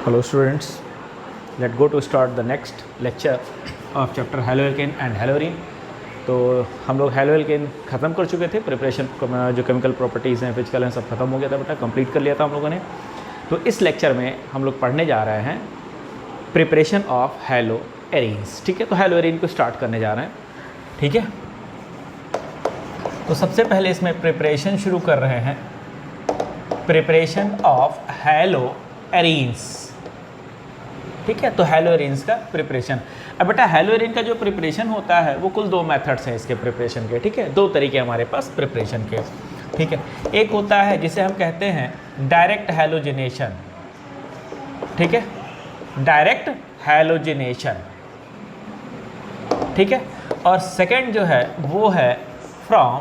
Hello students, let's go to start the next lecture of chapter haloalkane and halorine। तो हम लोग haloalkane ख़त्म कर चुके थे, प्रिपरेशन जो केमिकल प्रॉपर्टीज़ हैं, फिजिकल हैं, सब खत्म हो गया था बेटा, कंप्लीट कर लिया था हम लोगों ने। तो इस लेक्चर में हम लोग पढ़ने जा रहे हैं प्रिपरेशन ऑफ हैलोएरीन्स। ठीक है, तो हैलोएरीन को स्टार्ट करने जा रहे हैं। ठीक है, तो सबसे पहले इसमें प्रिपरेशन शुरू कर रहे हैं, प्रिपरेशन ऑफ हैलोएरीन्स। ठीक है, तो हैलोएरीन्स का प्रिपरेशन। अब बेटा हैलोएरीन का जो प्रिपरेशन होता है वो कुल दो मेथड्स हैं इसके प्रिपरेशन के। ठीक है, दो तरीके हमारे पास प्रिपरेशन के। ठीक है, एक होता है जिसे हम कहते हैं डायरेक्ट हैलोजिनेशन। ठीक है, डायरेक्ट हैलोजिनेशन। ठीक है, और सेकंड जो है वो है फ्रॉम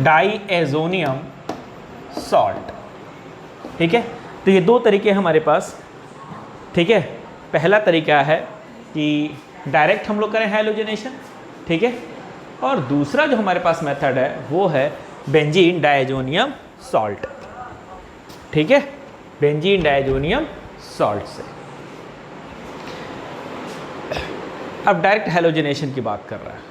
डाईएजोनियम सॉल्ट। ठीक है, तो ये दो तरीके हमारे पास। ठीक है, पहला तरीका है कि डायरेक्ट हम लोग करें हैलोजिनेशन। ठीक है, और दूसरा जो हमारे पास मेथड है वो है बेंजीन डायजोनियम सॉल्ट। ठीक है, बेंजीन डायजोनियम सॉल्ट से। अब डायरेक्ट हैलोजिनेशन की बात कर रहा है।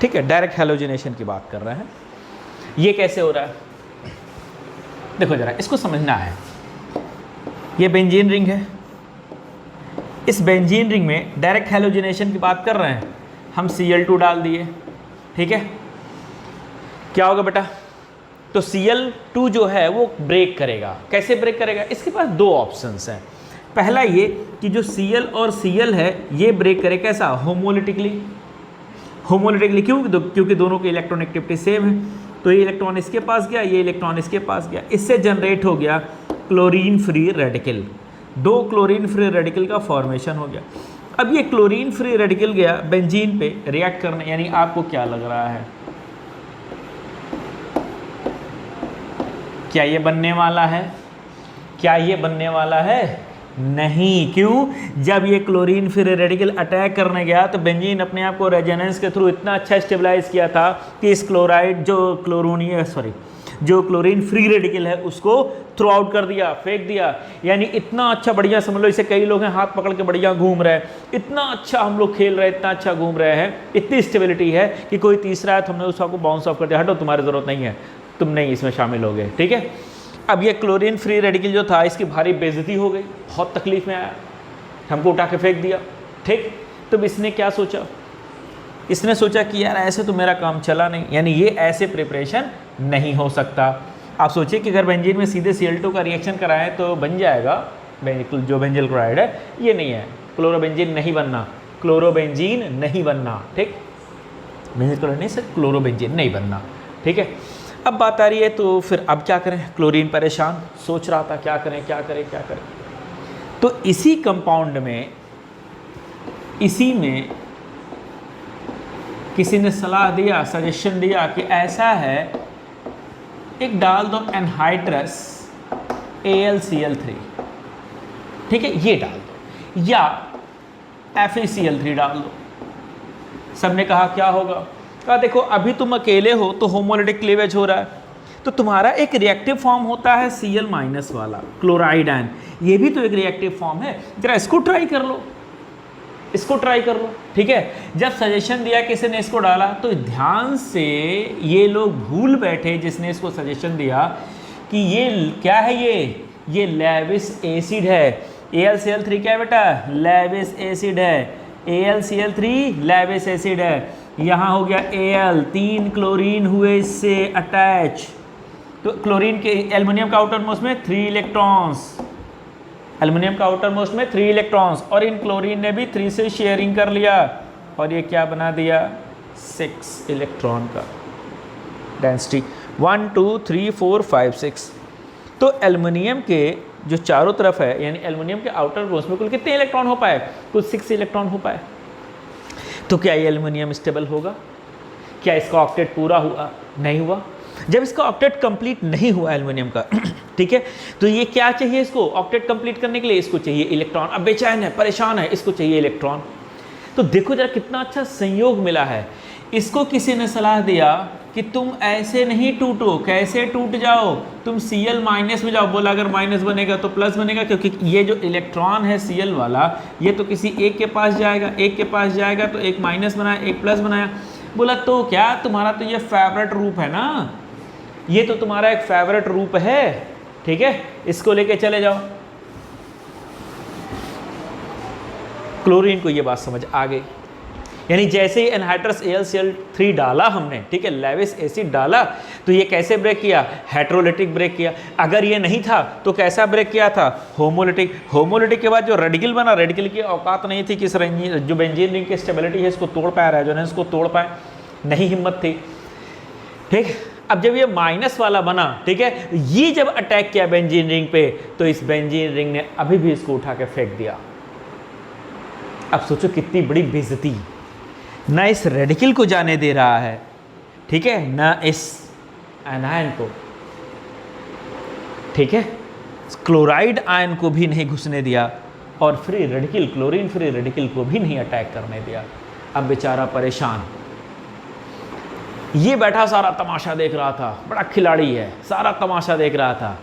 ठीक है, डायरेक्ट हैलोजिनेशन की बात कर रहे हैं। ये कैसे हो रहा है देखो जरा, इसको समझना है। ये बेंजीन रिंग है, इस बेंजीन रिंग में डायरेक्ट हैलोजिनेशन की बात कर रहे हैं हम। Cl2 डाल दिए। ठीक है, क्या होगा बेटा, तो Cl2 जो है वो ब्रेक करेगा। कैसे ब्रेक करेगा, इसके पास दो ऑप्शंस हैं। पहला ये कि जो Cl और Cl है ये ब्रेक करे, कैसा, होमोलिटिकली। होमोलिटिकली क्योंकि दोनों की इलेक्ट्रॉनिक सेम है। तो ये इलेक्ट्रॉन इसके पास गया, ये इलेक्ट्रॉन इसके पास गया, इससे जनरेट हो गया क्लोरीन फ्री रेडिकल। दो क्लोरीन फ्री रेडिकल का फॉर्मेशन हो गया। अब ये क्लोरीन फ्री रेडिकल गया बेंजीन पे रिएक्ट करने, यानी आपको क्या लग रहा है, क्या ये बनने वाला है? क्या ये बनने वाला है? नहीं। क्यों? जब ये क्लोरीन फ्री रेडिकल अटैक करने गया तो बेंजीन अपने आप को रेजोनेंस के थ्रू इतना अच्छा स्टेबलाइज किया था कि इस क्लोराइड जो क्लोरीन फ्री रेडिकल है उसको थ्रू आउट कर दिया, फेंक दिया। यानी इतना अच्छा बढ़िया, समझ लो इसे कई लोग हैं हाथ पकड़ के बढ़िया घूम रहे हैं, इतना अच्छा हम लोग खेल रहे हैं, इतना अच्छा घूम रहे हैं, इतनी स्टेबिलिटी है कि कोई तीसरा है तो हमने उसको बाउंस ऑफ कर दिया, हटो तुम्हारी ज़रूरत नहीं है, तुम नहीं इसमें शामिल हो गए। ठीक है, अब ये क्लोरीन फ्री रेडिकल जो था इसकी भारी बेइज्जती हो गई, बहुत तकलीफ में आया, हमको उठा के फेंक दिया। ठीक, तो इसने क्या सोचा, इसने सोचा कि यार ऐसे तो मेरा काम चला नहीं, यानी ये ऐसे प्रिपरेशन नहीं हो सकता। आप सोचिए कि अगर बेंजीन में सीधे Cl2 का रिएक्शन कराएं तो बन जाएगा जो बेंजिल क्लोराइड है, ये नहीं है, क्लोरोबेंजीन नहीं बनना, क्लोरोबेंजीन नहीं बनना। ठीक, बेंजिल क्लोराइड नहीं सर, क्लोरोबेंजीन नहीं बनना। ठीक है, अब बात आ रही है तो फिर अब क्या करें, क्लोरीन परेशान, सोच रहा था क्या करें क्या करें क्या करें। तो इसी कंपाउंड में, इसी में किसी ने सलाह दिया, सजेशन दिया कि ऐसा है, एक डाल दो एनहाइड्रस AlCl3। ठीक है, ये डाल दो, या FeCl3 डाल दो। सबने कहा क्या होगा, कहा देखो अभी तुम अकेले हो तो होमोलिटिक क्लीवेज हो रहा है, तो तुम्हारा एक रिएक्टिव फॉर्म होता है Cl- वाला क्लोराइड आयन, ये भी तो एक रिएक्टिव फॉर्म है, जरा इसको ट्राई कर लो, इसको ट्राई कर लो। ठीक है, जब सजेशन दिया किसी ने इसको डाला तो ध्यान से ये लोग भूल बैठे जिसने इसको सजेशन दिया कि ये क्या है, ये लेविस एसिड है। AlCl3 क्या है बेटा, लेविस एसिड है। AlCl3 लेविस एसिड है। यहाँ हो गया Al, 3 क्लोरीन हुए इससे अटैच, तो क्लोरीन के एल्युमिनियम का आउटर मोस्ट में 3 इलेक्ट्रॉन्स, एल्युमिनियम का आउटर मोस्ट में 3 इलेक्ट्रॉन्स, और इन क्लोरीन ने भी 3 से शेयरिंग कर लिया और ये क्या बना दिया, 6 इलेक्ट्रॉन का डेंसिटी, 1 2 3 4 5 6। तो एल्युमिनियम के जो चारों तरफ है, यानी एल्युमिनियम के आउटर मोस्ट में कुल कितने इलेक्ट्रॉन हो पाए, कुल 6 इलेक्ट्रॉन हो पाए। तो क्या ये एल्युमिनियम स्टेबल होगा? क्या इसका ऑक्टेट पूरा हुआ? नहीं हुआ। जब इसका ऑक्टेट कंप्लीट नहीं हुआ एल्युमिनियम का, ठीक है, तो ये क्या चाहिए इसको ऑक्टेट कंप्लीट करने के लिए, इसको चाहिए इलेक्ट्रॉन। अब बेचैन है, परेशान है, इसको चाहिए इलेक्ट्रॉन। तो देखो जरा कितना अच्छा संयोग मिला है। इसको किसी ने सलाह दिया कि तुम ऐसे नहीं टूटो, कैसे टूट जाओ, तुम Cl माइनस में जाओ। बोला अगर माइनस बनेगा तो प्लस बनेगा, क्योंकि ये जो इलेक्ट्रॉन है Cl वाला, ये तो किसी एक के पास जाएगा, एक के पास जाएगा तो एक माइनस बनाया, एक प्लस बनाया। बोला तो क्या तुम्हारा तो ये फेवरेट रूप है ना, ये तो तुम्हारा एक फेवरेट रूप है, ठीक है, इसको लेके चले जाओ। क्लोरीन को ये बात समझ आ गई। यानी जैसे ही एनहाइड्रस AlCl3 डाला हमने, ठीक है, लेविस एसिड डाला, तो ये कैसे ब्रेक किया? हेटेरोलिटिक ब्रेक किया। अगर ये नहीं था तो कैसा ब्रेक किया था? होमोलिटिक। होमोलिटिक के बाद जो रेडिकल बना, रेडिकल की औकात नहीं थी कि जो बेंजीन रिंग की स्टेबिलिटी है इसको तोड़ पाए, रेजोनेंस को तोड़ पाए, नहीं हिम्मत थी, ठीक। अब जब ये माइनस वाला बना, ठीक है, ये जब अटैक किया बेंजीन रिंग पे, तो इस बेंजीन रिंग ने अभी भी इसको उठा के फेंक दिया। अब सोचो कितनी बड़ी बेइज्जती, ना इस रेडिकल को जाने दे रहा है, ठीक है, ना इस एनायन को, ठीक है, क्लोराइड आयन को भी नहीं घुसने दिया, और free radical, chlorine free radical को भी नहीं अटैक करने दिया। अब बेचारा परेशान, ये बैठा सारा तमाशा देख रहा था, बड़ा खिलाड़ी है, सारा तमाशा देख रहा था।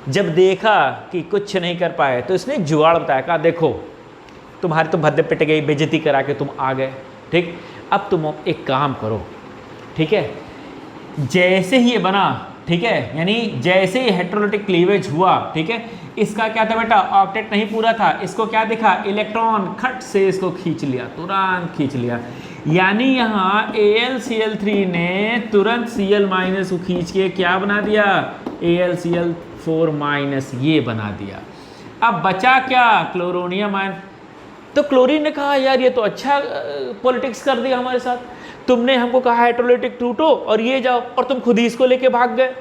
जब देखा कि कुछ नहीं कर पाए तो इसने जुगाड़ बताया, कहा देखो तुम्हारी तो भद्दे पिट गई, बेइज्जती करा के तुम आ गए, ठीक, अब तुम एक काम करो, ठीक है, जैसे ही ये बना, ठीक है, यानी जैसे ही हेटेरोलिटिक क्लीवेज हुआ, ठीक है, इसका क्या था बेटा? ऑक्टेट नहीं पूरा था, इसको क्या दिखा? इलेक्ट्रॉन खट से इसको खींच लिया, तुरंत खींच लिया। यानी यहाँ AlCl3 ने तुरंत Cl माइनस को खींच के क्या बना दिया? AlCl4 माइनस ये बना दिया। अब बचा क्या? Chloronium ion. तो क्लोरीन ने कहा यार ये तो अच्छा पॉलिटिक्स कर दिया हमारे साथ, तुमने हमको कहा हेटेरोलिटिक टूटो और ये जाओ, और तुम खुद ही इसको लेके भाग गए,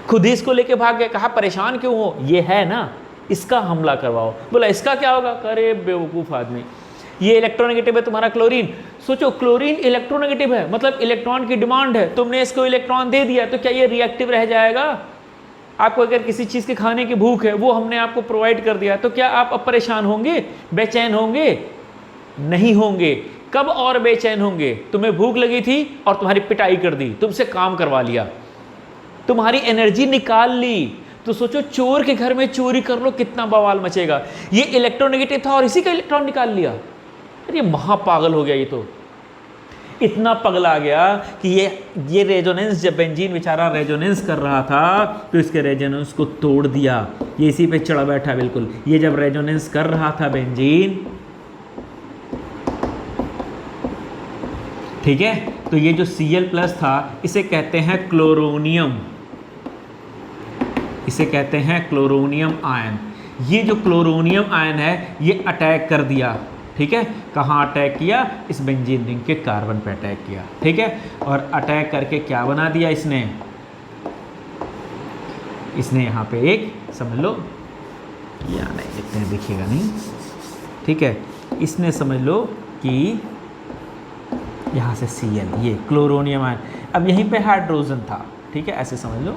खुद ही इसको लेके भाग गए। कहा परेशान क्यों हो, ये है ना, इसका हमला करवाओ। बोला इसका क्या होगा? अरे बेवकूफ़ आदमी, ये इलेक्ट्रोनेगेटिव है तुम्हारा क्लोरीन। सोचो क्लोरीन इलेक्ट्रोनेगेटिव है, मतलब इलेक्ट्रॉन की डिमांड है, तुमने इसको इलेक्ट्रॉन दे दिया तो क्या ये रिएक्टिव रह जाएगा? आपको अगर किसी चीज़ के खाने की भूख है, वो हमने आपको प्रोवाइड कर दिया, तो क्या आप अब परेशान होंगे, बेचैन होंगे? नहीं होंगे। कब और बेचैन होंगे? तुम्हें भूख लगी थी और तुम्हारी पिटाई कर दी, तुमसे काम करवा लिया, तुम्हारी एनर्जी निकाल ली। तो सोचो चोर के घर में चोरी कर लो, कितना बवाल मचेगा। ये इलेक्ट्रोनेगेटिव था और इसी का इलेक्ट्रॉन निकाल लिया। अरे ये महापागल हो गया, ये तो इतना पगला गया कि ये रेजोनेंस, जब बेंजीन बेचारा रेजोनेंस कर रहा था तो इसके रेजोनेंस को तोड़ दिया। ये इसी पे चढ़ा बैठा बिल्कुल। ये जब रेजोनेंस कर रहा था बेंजीन, ठीक है, तो ये जो Cl प्लस था इसे कहते हैं क्लोरोनियम, इसे कहते हैं क्लोरोनियम आयन। ये जो क्लोरोनियम आयन है ये अटैक कर दिया, ठीक है, कहाँ अटैक किया? इस बेंजीन रिंग के कार्बन पे अटैक किया, ठीक है, और अटैक करके क्या बना दिया इसने? इसने यहाँ पे एक, समझ लो, या नहीं लिखते हैं, दिखेगा नहीं, ठीक है, इसने समझ लो कि यहाँ से Cl, ये क्लोरोनियम आयन, अब यहीं पे हाइड्रोजन था, ठीक है, ऐसे समझ लो,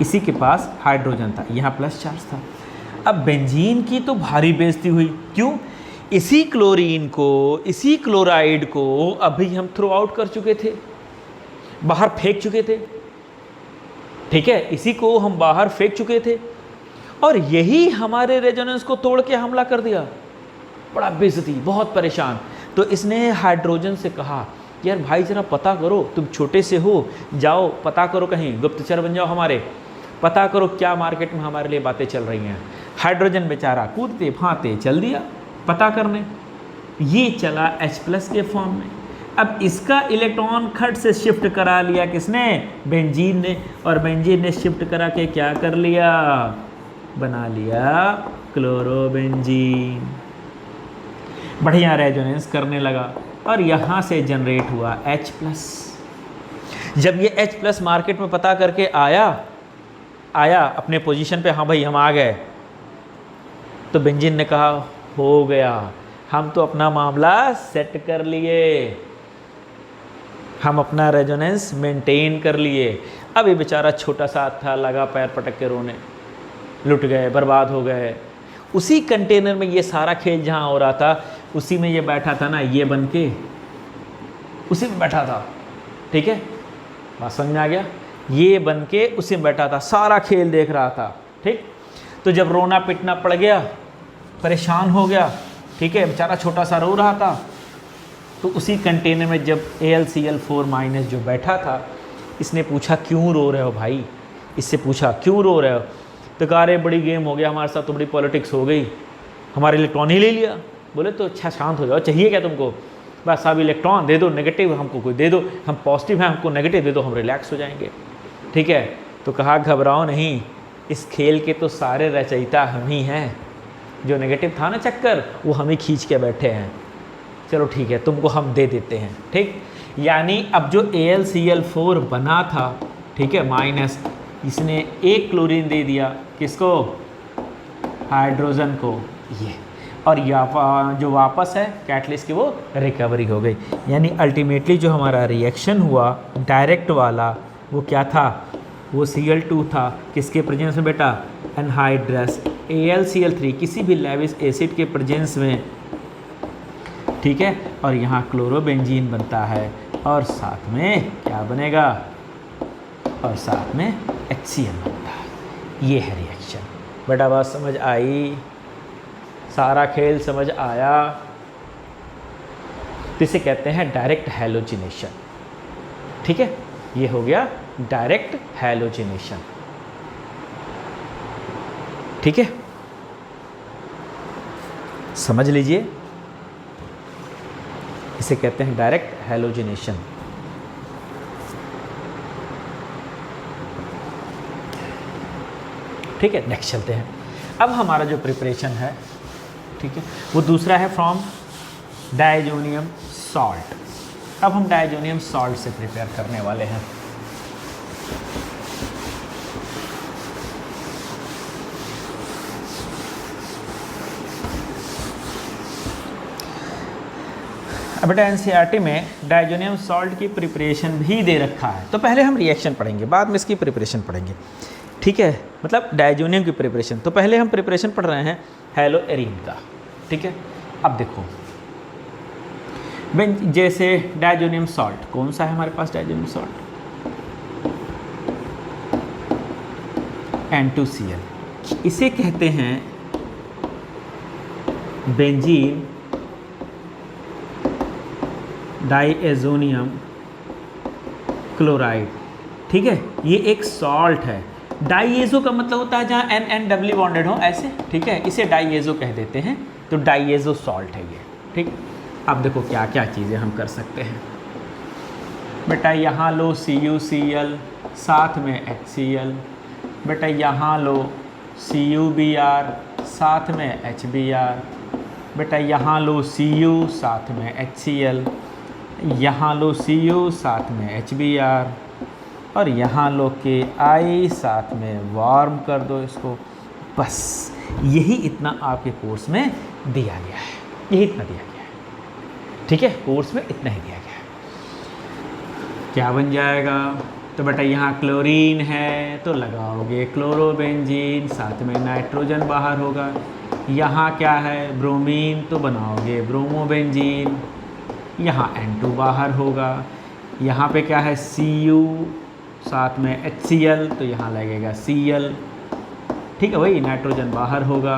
इसी के पास हाइड्रोजन था, यहाँ प्लस चार्ज था। अब बेंजीन की तो भारी बेइज्जती हुई। क्यों? इसी क्लोरीन को, इसी क्लोराइड को अभी हम थ्रो आउट कर चुके थे, बाहर फेंक चुके थे, ठीक है, इसी को हम बाहर फेंक चुके थे, और यही हमारे रेजोनेंस को तोड़ के हमला कर दिया। बड़ा बेइज्जती, बहुत परेशान। तो इसने हाइड्रोजन से कहा यार भाई जरा पता करो, तुम छोटे से हो, जाओ पता करो, कहीं गुप्तचर बन जाओ हमारे, पता करो क्या मार्केट में हमारे लिए बातें चल रही हैं। हाइड्रोजन बेचारा कूदते फांते चल दिया पता करने। ये चला H+ के फॉर्म में। अब इसका इलेक्ट्रॉन खट से शिफ्ट करा लिया किसने? बेंजीन ने। और बेंजीन ने शिफ्ट करा के क्या कर लिया? बना लिया क्लोरोबेंजीन। बढ़िया रेजोनेंस करने लगा और यहाँ से जनरेट हुआ H+। जब ये H+ मार्केट में पता करके आया अपने पोजीशन पे, हाँ भाई हम आ गए, तो बेंजीन ने कहा हो गया, हम तो अपना मामला सेट कर लिए, हम अपना रेजोनेंस मेंटेन कर लिए। अब ये बेचारा छोटा सा था, लगा पैर पटक के रोने, लुट गए, बर्बाद हो गए। उसी कंटेनर में ये सारा खेल जहाँ हो रहा था, उसी में ये बैठा था ना, ये बन के उसी में बैठा था, ठीक है, बात समझ में आ गया। ये बन के उसी में बैठा था, सारा खेल देख रहा था, ठीक। तो जब रोना पिटना पड़ गया, परेशान हो गया, ठीक है, बेचारा छोटा सा रो रहा था, तो उसी कंटेनर में जब AlCl4- जो बैठा था, इसने पूछा क्यों रो रहे हो भाई, इससे पूछा क्यों रो रहे हो, तो कहा अरे बड़ी गेम हो गया हमारे साथ, तो बड़ी पॉलिटिक्स हो गई, हमारे इलेक्ट्रॉन ही ले लिया। बोले तो अच्छा शांत हो जाओ, चाहिए क्या तुमको, बस सब इलेक्ट्रॉन दे दो, नेगेटिव हमको कोई दे दो, हम पॉजिटिव हैं हमको नेगेटिव दे दो, हम रिलैक्स हो जाएंगे, ठीक है। तो कहा घबराओ नहीं, इस खेल के तो सारे रचयिता हम ही हैं, जो नेगेटिव था ना चक्कर वो हम ही खींच के बैठे हैं, चलो ठीक है तुमको हम दे देते हैं, ठीक। यानी अब जो AlCl4 बना था, ठीक है, माइनस, इसने एक क्लोरीन दे दिया, किसको, हाइड्रोजन को, ये, और जो वापस है कैटलिस्ट की वो रिकवरी हो गई। यानी अल्टीमेटली जो हमारा रिएक्शन हुआ डायरेक्ट वाला वो क्या था, वो Cl2 था, किसके प्रेजेंस में बेटा, एनहाइड्रस AlCl3 किसी भी लेविस एसिड के प्रेजेंस में, ठीक है, और यहाँ क्लोरोबेंजीन बनता है, और साथ में क्या बनेगा, और साथ में HCl बनता है। ये है रिएक्शन। बेटा बात समझ आई, सारा खेल समझ आया। तो इसे कहते हैं डायरेक्ट हैलोजिनेशन, ठीक है, ये हो गया डायरेक्ट हैलोजिनेशन, ठीक है, समझ लीजिए, इसे कहते हैं डायरेक्ट हैलोजिनेशन। ठीक है, नेक्स्ट चलते हैं। अब हमारा जो प्रिपरेशन है, ठीक है, वो दूसरा है फ्रॉम डायजोनियम सॉल्ट। अब हम डायजोनियम सॉल्ट से प्रिपेयर करने वाले हैं। अब बेटा एनसीईआरटी में डायजोनियम सॉल्ट की प्रिपरेशन भी दे रखा है, तो पहले हम रिएक्शन पढ़ेंगे, बाद में इसकी प्रिपरेशन पढ़ेंगे, ठीक है, मतलब डायजोनियम की प्रिपरेशन। तो पहले हम प्रिपरेशन पढ़ रहे हैं हेलो एरीन का, ठीक है। अब देखो जैसे डायजोनियम सॉल्ट कौन सा है हमारे पास, डायजोनियम सॉल्ट N2Cl, इसे कहते हैं बेंजीन डाइएजोनियम क्लोराइड, ठीक है, ये एक सॉल्ट है। डाइएजो का मतलब होता है जहाँ NN डबली बॉन्डेड हो, ऐसे, ठीक है, इसे डाइएजो कह देते हैं, तो डाइएजो सॉल्ट है ये, ठीक। अब देखो क्या क्या चीज़ें हम कर सकते हैं बेटा, यहाँ लो CuCl साथ में HCl, बेटा यहाँ लो CuBr साथ में HBr, बेटा यहाँ लो Cu साथ में HCl, यहाँ लो Cu साथ में HBr, और यहाँ लो KI साथ में वार्म कर दो इसको। बस यही इतना आपके कोर्स में दिया गया है, यही इतना दिया गया है, ठीक है, कोर्स में इतना ही दिया गया है। क्या बन जाएगा, तो बेटा यहाँ क्लोरीन है तो लगाओगे क्लोरोबेंजीन, साथ में नाइट्रोजन बाहर होगा। यहाँ क्या है ब्रोमीन, तो बनाओगे ब्रोमोबेंजीन, यहाँ N2 बाहर होगा। यहाँ पे क्या है Cu साथ में HCl, तो यहाँ लगेगा Cl, ठीक है, वही नाइट्रोजन बाहर होगा।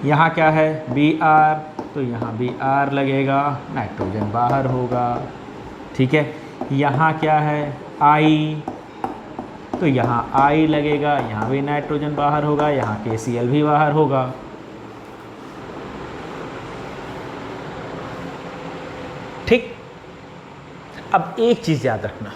यहाँ क्या है Br, तो यहाँ Br लगेगा, नाइट्रोजन बाहर होगा, ठीक है। यहाँ क्या है I, तो यहाँ I लगेगा, यहाँ भी नाइट्रोजन बाहर होगा, यहाँ KCl भी बाहर होगा, ठीक। अब एक चीज़ याद रखना,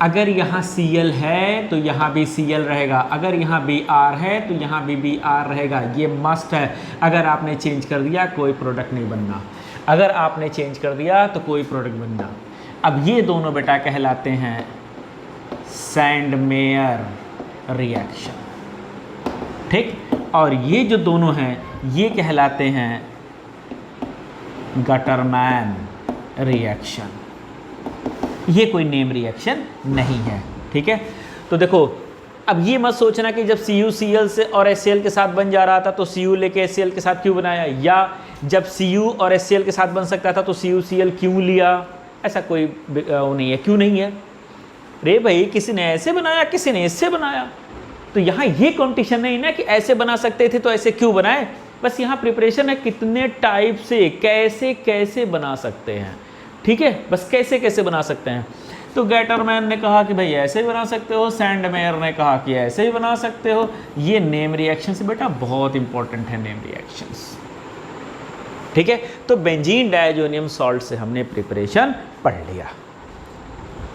अगर यहाँ Cl है तो यहाँ भी Cl रहेगा, अगर यहाँ Br है तो यहाँ भी Br रहेगा, ये मस्ट है। अगर आपने चेंज कर दिया कोई प्रोडक्ट नहीं बनना, अगर आपने चेंज कर दिया तो कोई प्रोडक्ट बनना। अब ये दोनों बेटा कहलाते हैं सैंडमेयर रिएक्शन, ठीक, और ये जो दोनों हैं ये कहलाते हैं गटरमैन रिएक्शन। ये कोई नेम रिएक्शन नहीं है, ठीक है। तो देखो अब ये मत सोचना कि जब CuCl से और HCl के साथ बन जा रहा था तो Cu लेके HCl के साथ क्यों बनाया, या जब Cu और HCl के साथ बन सकता था तो CuCl क्यों लिया, ऐसा कोई वो नहीं है। क्यों नहीं है? रे भाई किसी ने ऐसे बनाया, किसी ने इससे बनाया, तो यहाँ ये कॉम्पिटिशन नहीं ना कि ऐसे बना सकते थे तो ऐसे क्यों बनाए। बस यहाँ प्रिपरेशन है कितने टाइप से कैसे कैसे बना सकते हैं, ठीक है, बस कैसे कैसे बना सकते हैं। तो गेटरमैन ने कहा कि भाई ऐसे ही बना सकते हो, सैंडमेयर ने कहा कि ऐसे ही बना सकते हो। ये नेम रिएक्शंस बेटा बहुत इंपॉर्टेंट है, नेम रिएक्शंस, ठीक है। तो बेंजीन डायजोनियम सॉल्ट से हमने प्रिपरेशन पढ़ लिया,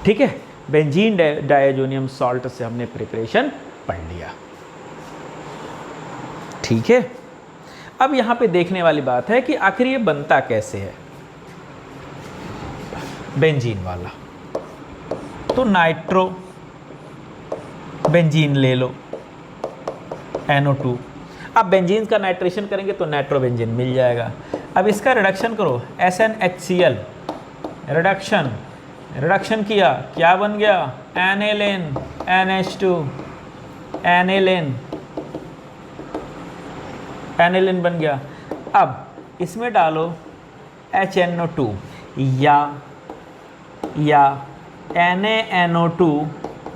ठीक है। बेंजीन डायजोनियम सॉल्ट से हमने प्रिपरेशन पढ़ लिया, ठीक है। अब यहां पे देखने वाली बात है कि आखिर ये बनता कैसे है बेंजीन वाला। तो नाइट्रो बेंजीन ले लो, NO2। अब बेंजीन का नाइट्रेशन करेंगे तो नाइट्रोबेंजीन मिल जाएगा। अब इसका रिडक्शन करो, SnHCl, रिडक्शन किया, क्या बन गया? एनेलिन, NH2, एनेलिन बन गया। अब इसमें डालो HNO2 या NaNO2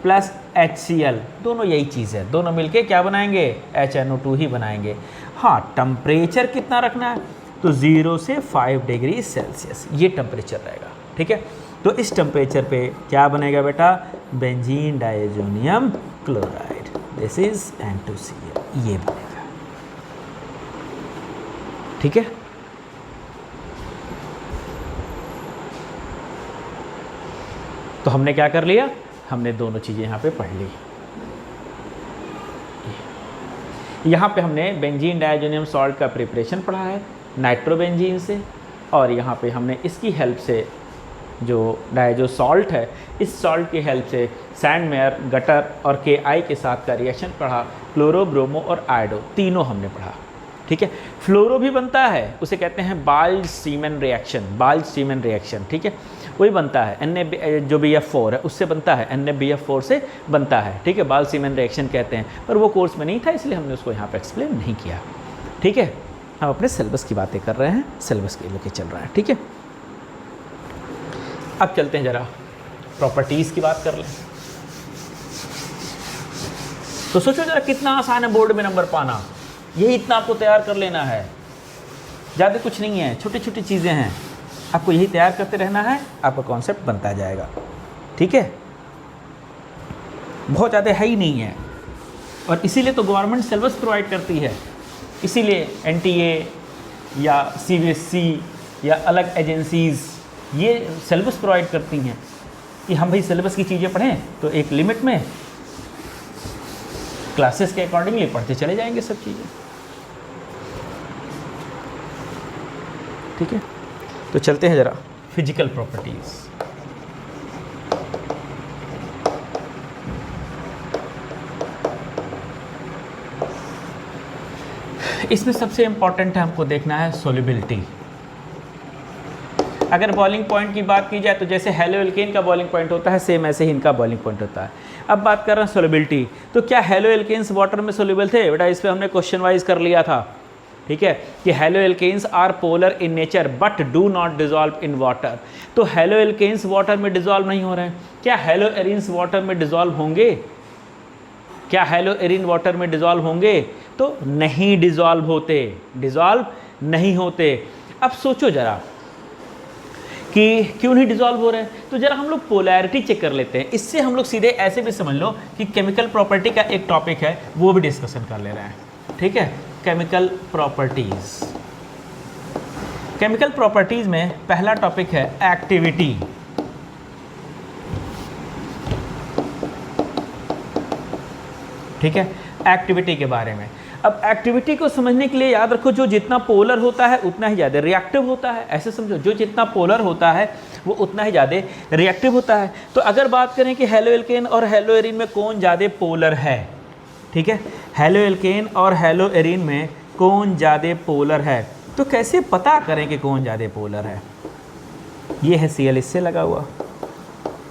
प्लस HCl, दोनों यही चीज़ है, दोनों मिलके क्या बनाएंगे? HNO2 ही बनाएंगे। हाँ, टेम्परेचर कितना रखना है? तो 0 से 5 डिग्री सेल्सियस ये टेम्परेचर रहेगा, ठीक है। तो इस टेम्परेचर पे क्या बनेगा बेटा? Benzene diazonium chloride, this is N2Cl, ये बनेगा, ठीक है। तो हमने क्या कर लिया? हमने दोनों चीज़ें यहाँ पे पढ़ ली। यहाँ पे हमने बेंजीन डायजोनियम सॉल्ट का प्रिपरेशन पढ़ा है नाइट्रोबेंजीन से, और यहाँ पे हमने इसकी हेल्प से जो सॉल्ट है, इस सॉल्ट की हेल्प से सैंडमेयर, गटर और KI के साथ का रिएक्शन पढ़ा। क्लोरो, ब्रोमो और आयोडो तीनों हमने पढ़ा, ठीक है। फ्लोरो भी बनता है, उसे कहते हैं बाल्ज-सीमन रिएक्शन, ठीक है, वही बनता है। जो BF4 है उससे बनता है, NaBF4 से बनता है, ठीक है, बाल्ज-सीमन रिएक्शन कहते हैं। पर वो कोर्स में नहीं था इसलिए हमने उसको यहाँ पे एक्सप्लेन नहीं किया, ठीक है। हम अपने सिलेबस की बातें कर रहे हैं, सिलेबस के लेके चल रहा है, ठीक है। अब चलते हैं जरा प्रॉपर्टीज़ की बात कर लें। तो सोचो जरा कितना आसान है बोर्ड में नंबर पाना, यही इतना आपको तैयार कर लेना है, ज़्यादा कुछ नहीं है, छोटी छोटी चीज़ें हैं, आपको यही तैयार करते रहना है, आपका कॉन्सेप्ट बनता जाएगा, ठीक है। बहुत ज़्यादा है ही नहीं है, और इसीलिए तो गवर्नमेंट सिलेबस प्रोवाइड करती है, इसीलिए NTA या CBSE या अलग एजेंसीज़ ये सिलेबस प्रोवाइड करती हैं कि हम भाई सिलेबस की चीज़ें पढ़ें, तो एक लिमिट में क्लासेस के अकॉर्डिंगली पढ़ते चले जाएंगे सब चीज़ें, ठीक है। तो चलते हैं ज़रा फिजिकल प्रॉपर्टीज़। इसमें सबसे इंपॉर्टेंट है हमको देखना है सोल्युबिलिटी। अगर बॉइलिंग पॉइंट की बात की जाए तो जैसे हेलोएल्केन का बॉइलिंग पॉइंट होता है, सेम ऐसे ही इनका बॉइलिंग पॉइंट होता है। अब बात कर रहे हैं सोल्युबिलिटी, तो क्या हेलोएल्केन्स वाटर में सोल्यूबल थे? बेटा इस पर हमने क्वेश्चन वाइज कर लिया था, ठीक है, कि haloalkanes are polar in nature but do not dissolve in water. तो हेलोएल्केन्स वाटर में डिजॉल्व नहीं हो रहे हैं, क्या हेलोएरिन्स वाटर में डिजॉल्व होंगे? क्या हेलोएरिन वाटर में डिजॉल्व होंगे? तो नहीं डिजॉल्व होते, डिजॉल्व नहीं होते। अब सोचो जरा कि क्यों नहीं डिजॉल्व हो रहे हैं, तो जरा हम लोग पोलैरिटी चेक कर लेते हैं। इससे हम लोग सीधे ऐसे भी समझ लो कि केमिकल प्रॉपर्टी का एक टॉपिक है, वो भी डिस्कशन कर ले रहे हैं, ठीक है। केमिकल प्रॉपर्टीज, केमिकल प्रॉपर्टीज में पहला टॉपिक है एक्टिविटी। ठीक है, एक्टिविटी के बारे में। अब एक्टिविटी को समझने के लिए याद रखो, जो जितना पोलर होता है उतना ही ज़्यादा रिएक्टिव होता है, ऐसे समझो, जो जितना पोलर होता है वो उतना ही ज़्यादा रिएक्टिव होता है। तो अगर बात करें कि हेलोएल्केन और हेलोएरिन में कौन ज़्यादा पोलर है, ठीक है, हेलोएल्केन और हेलोएरिन में कौन ज़्यादा पोलर है, तो कैसे पता करें कि कौन ज़्यादा पोलर है? ये है Cl इससे लगा हुआ,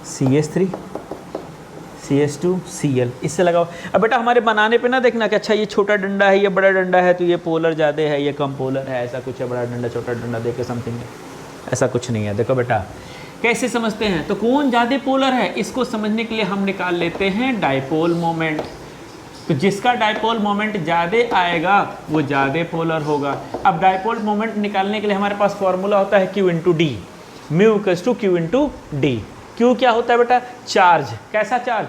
CH3 CH2 Cl इससे लगा हुआ। अब बेटा हमारे बनाने पे ना देखना कि अच्छा ये छोटा डंडा है, ये बड़ा डंडा है, तो ये पोलर ज़्यादा है, ये कम पोलर है, ऐसा कुछ है, बड़ा डंडा छोटा डंडा दे के समथिंग है, ऐसा कुछ नहीं है। देखो बेटा कैसे समझते हैं? तो कौन ज़्यादा पोलर है इसको समझने के लिए हम निकाल लेते हैं डायपोल मोमेंट। तो जिसका डायपोल मोमेंट ज़्यादा आएगा वो ज़्यादा पोलर होगा। अब डायपोल मोमेंट निकालने के लिए हमारे पास फॉर्मूला होता है Q into D, mu equals to Q into D. Q क्या होता है बेटा? चार्ज। कैसा चार्ज?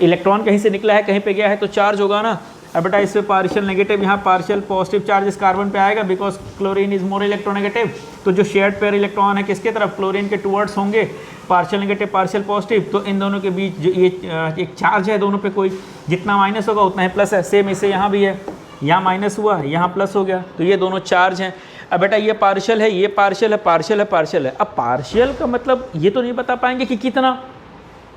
इलेक्ट्रॉन कहीं से निकला है, कहीं पे गया है तो चार्ज होगा ना। अब बेटा इस पे पार्शियल नेगेटिव, यहाँ पार्शियल पॉजिटिव चार्ज इस कार्बन पे आएगा because chlorine is more electronegative. तो जो शेयर्ड पेयर इलेक्ट्रॉन है किसके तरफ? क्लोरीन के टुवर्ड्स होंगे, पार्शियल नेगेटिव पार्शियल पॉजिटिव। तो इन दोनों के बीच जो ये एक चार्ज है दोनों पे, कोई जितना माइनस होगा उतना ही प्लस है। सेम इसे यहाँ भी है, यहाँ माइनस हुआ यहाँ प्लस हो गया, तो ये दोनों चार्ज हैं। अब बेटा ये पार्शियल है, ये पार्शियल है, पार्शियल है, पार्शियल है। अब पार्शियल का मतलब ये तो नहीं बता पाएंगे कि कितना,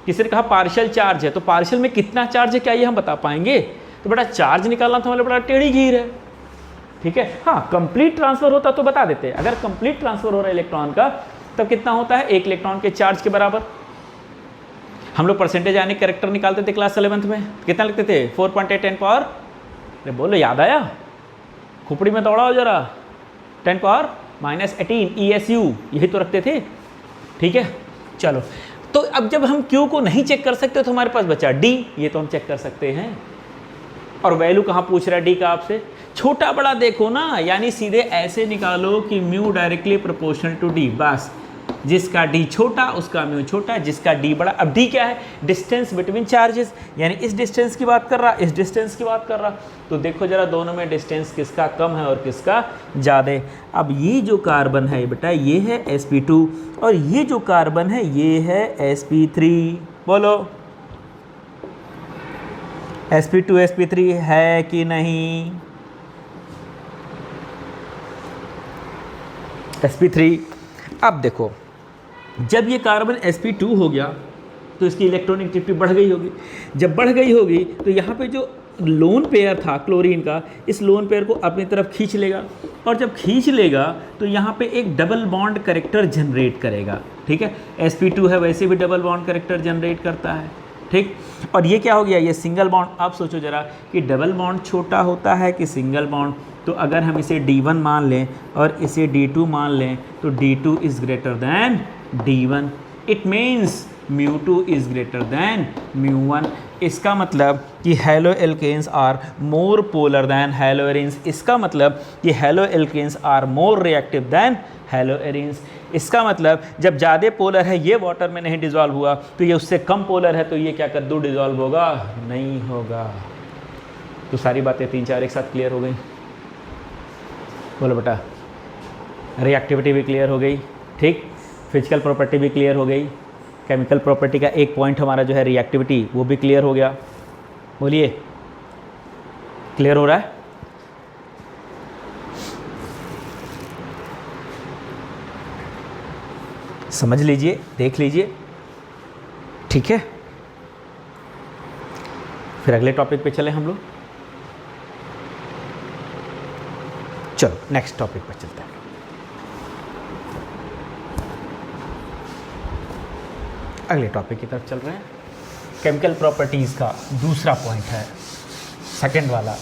किसी ने कहा पार्शियल चार्ज है तो पार्शियल में कितना चार्ज है क्या ये हम बता पाएंगे? तो बेटा चार्ज निकालना तो हमारे बड़ा टेढ़ी घीर है, ठीक है। हाँ कंप्लीट ट्रांसफर होता तो बता देते, अगर कंप्लीट ट्रांसफर हो रहा है इलेक्ट्रॉन का तब कितना होता है? एक इलेक्ट्रॉन के चार्ज के बराबर। हम लोग परसेंटेज यानी कैरेक्टर निकालते थे क्लास 11th में, कितना लिखते थे? 4.8 10 पावर, अरे बोलो याद आया? खोपड़ी में दौड़ाओ जरा, 10 पावर -18 ESU यही तो रखते थे, ठीक है। चलो तो अब जब हम Q को नहीं चेक कर सकते तो हमारे पास बचा D, ये तो हम चेक कर सकते हैं। और वैल्यू कहाँ पूछ रहा है D का आपसे? छोटा बड़ा देखो ना, यानी सीधे ऐसे निकालो कि mu directly proportional to D, बस जिसका D छोटा उसका म्यू छोटा, जिसका D बड़ा। अब D क्या है? डिस्टेंस बिटवीन चार्जेस, यानी इस डिस्टेंस की बात कर रहा, इस डिस्टेंस की बात कर रहा। तो देखो जरा दोनों में डिस्टेंस किसका कम है और किसका ज़्यादा। अब ये जो कार्बन है बेटा ये है sp2 और ये जो कार्बन है ये है sp3। बोलो sp2 sp3 है कि नहीं? sp3। अब देखो जब ये कार्बन sp2 हो गया तो इसकी इलेक्ट्रॉनिक बढ़ गई होगी। जब बढ़ गई होगी तो यहाँ पे जो लोन पेयर था क्लोरीन का, इस लोन पेयर को अपनी तरफ खींच लेगा, और जब खींच लेगा तो यहाँ पे एक डबल बॉन्ड कैरेक्टर जनरेट करेगा, ठीक है। sp2 है वैसे भी डबल बॉन्ड कैरेक्टर जनरेट करता है, ठीक। और ये क्या हो गया? ये सिंगल बॉन्ड। आप सोचो जरा कि डबल बॉन्ड छोटा होता है कि सिंगल बॉन्ड? तो अगर हम इसे D1 मान लें और इसे D2 मान लें तो D2 is greater than D1, it means μ2 is greater than μ1। इसका मतलब कि haloalkanes are more polar than haloarenes. इसका मतलब कि haloalkanes are more reactive than haloarenes. इसका मतलब जब ज़्यादा पोलर है ये वाटर में नहीं डिज़ोल्व हुआ तो ये उससे कम पोलर है तो ये क्या कर दो? डिज़ोल्व होगा? नहीं होगा। तो सारी बातें 3-4 एक साथ क्लियर हो गई। बोलो बेटा, रिएक्टिविटी भी क्लियर हो गई, ठीक, फिजिकल प्रॉपर्टी भी क्लियर हो गई, केमिकल प्रॉपर्टी का एक पॉइंट हमारा जो है रिएक्टिविटी वो भी क्लियर हो गया। बोलिए क्लियर हो रहा है? समझ लीजिए, देख लीजिए, ठीक है। फिर अगले टॉपिक पे चले हम लोग। चलो नेक्स्ट टॉपिक पर चलते हैं। अगले टॉपिक की तरफ चल रहे हैं। केमिकल प्रॉपर्टीज़ का दूसरा पॉइंट है, सेकंड वाला।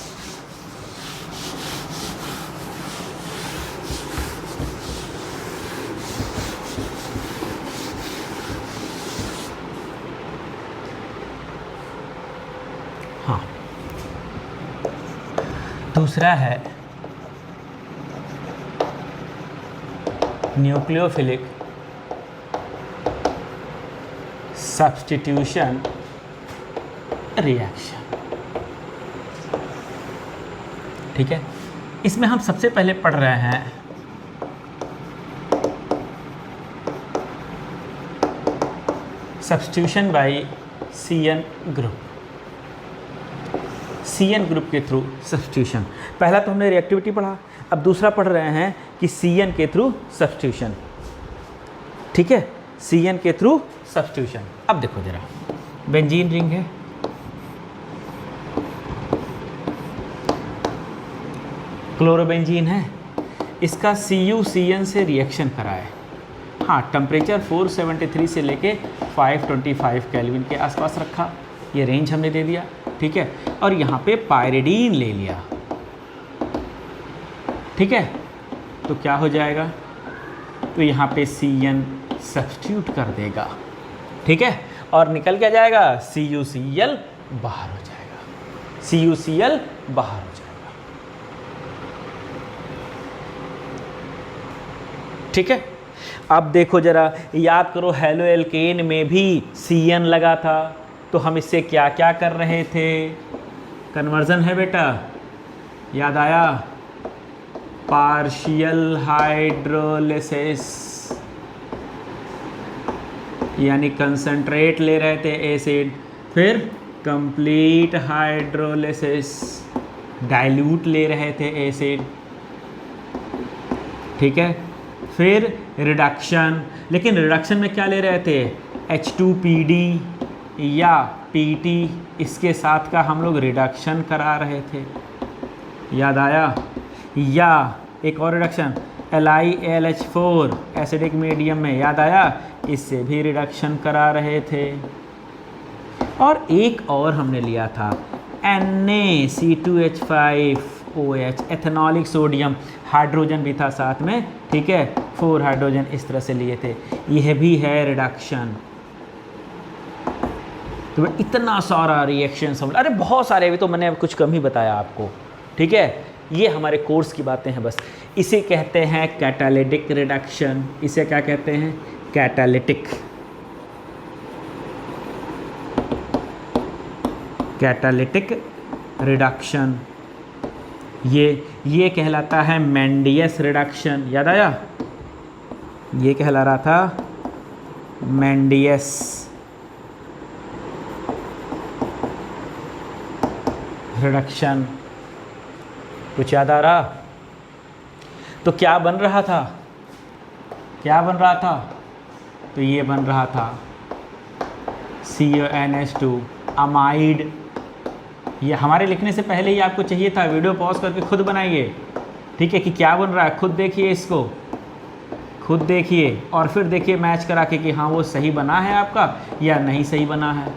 हाँ, दूसरा है न्यूक्लियोफिलिक सब्स्टिट्यूशन रिएक्शन, ठीक है। इसमें हम सबसे पहले पढ़ रहे हैं substitution by CN group, CN group के थ्रू सब्स्टिट्यूशन। पहला तो हमने रिएक्टिविटी पढ़ा, अब दूसरा पढ़ रहे हैं कि CN के थ्रू सब्स्टिट्यूशन, ठीक है, CN के थ्रू सब्स्टिट्यूशन। अब देखो जरा, बेंजीन रिंग है, क्लोरोबेंजीन है, इसका CuCN से रिएक्शन कराए। हाँ, टेम्परेचर 473 से लेके 525 केल्विन के आसपास रखा, ये रेंज हमने दे दिया, ठीक है। और यहाँ पे पायरिडीन ले लिया, ठीक है। तो क्या हो जाएगा? तो यहाँ पे CN सब्स्टिट्यूट कर देगा, ठीक है, और निकल क्या जाएगा, CuCl बाहर हो जाएगा, CuCl बाहर हो जाएगा, ठीक है। अब देखो जरा, याद करो हेलो एल्केन में भी CN लगा था, तो हम इससे क्या क्या कर रहे थे, कन्वर्जन है बेटा, याद आया, पार्शियल हाइड्रोलिसिस, यानी कंसंट्रेट ले रहे थे एसिड, फिर कंप्लीट हाइड्रोलिसिस, डाइल्यूट ले रहे थे एसिड, ठीक है, फिर रिडक्शन, लेकिन रिडक्शन में क्या ले रहे थे, H2PD या PT, इसके साथ का हम लोग रिडक्शन करा रहे थे, याद आया, या एक और रिडक्शन LiLH4 एसिडिक मीडियम में, याद आया, इससे भी रिडक्शन करा रहे थे। और एक और हमने लिया था NaC2H5OH, एथेनॉलिक सोडियम, हाइड्रोजन भी था साथ में, ठीक है, 4 हाइड्रोजन इस तरह से लिए थे, यह भी है रिडक्शन। तो इतना सारा रिएक्शन सब, अरे बहुत सारे, अभी तो मैंने कुछ कम ही बताया आपको, ठीक है, ये हमारे कोर्स की बातें हैं बस। इसे कहते हैं कैटालिटिक रिडक्शन, इसे क्या कहते हैं, कैटालिटिक, कैटालिटिक रिडक्शन, ये कहलाता है मेंडियस रिडक्शन, याद आया, ये कहला रहा था मेंडियस रिडक्शन, कुछ याद आ रहा, तो क्या बन रहा था, क्या बन रहा था, तो ये बन रहा था CONH2 अमाइड। ये हमारे लिखने से पहले ही आपको चाहिए था, वीडियो पॉज करके खुद बनाइए, ठीक है, कि क्या बन रहा है, खुद देखिए इसको, खुद देखिए और फिर देखिए मैच करा के कि हाँ वो सही बना है आपका या नहीं सही बना है।